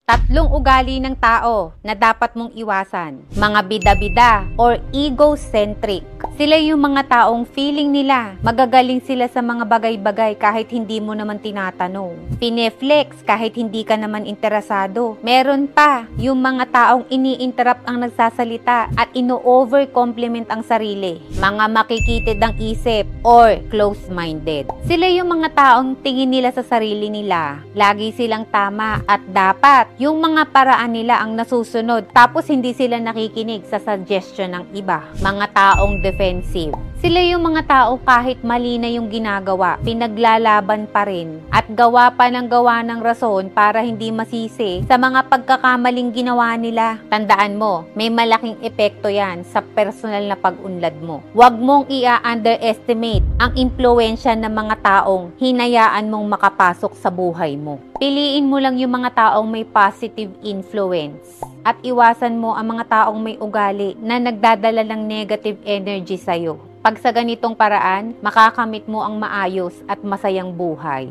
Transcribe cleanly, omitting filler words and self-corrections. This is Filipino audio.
Tatlong ugali ng tao na dapat mong iwasan. Mga bida-bida or egocentric. Sila yung mga taong feeling nila magagaling sila sa mga bagay-bagay kahit hindi mo naman tinatanong. Pineflex kahit hindi ka naman interesado. Meron pa yung mga taong ini-interrupt ang nagsasalita at ino-over-compliment ang sarili. Mga makikitid ang isip or close-minded. Sila yung mga taong tingin nila sa sarili nila. Lagi silang tama at dapat yung mga paraan nila ang nasusunod tapos hindi sila nakikinig sa suggestion ng iba. Mga taong defensive. Sila yung mga tao kahit mali na yung ginagawa, pinaglalaban pa rin at gawa pa ng gawa ng rason para hindi masisi sa mga pagkakamaling ginawa nila. Tandaan mo, may malaking epekto yan sa personal na pag-unlad mo. Huwag mong i-underestimate ang impluensya ng mga taong hinayaan mong makapasok sa buhay mo. Piliin mo lang yung mga taong may positive influence at iwasan mo ang mga taong may ugali na nagdadala ng negative energy sa'yo. Pag sa ganitong paraan, makakamit mo ang maayos at masayang buhay.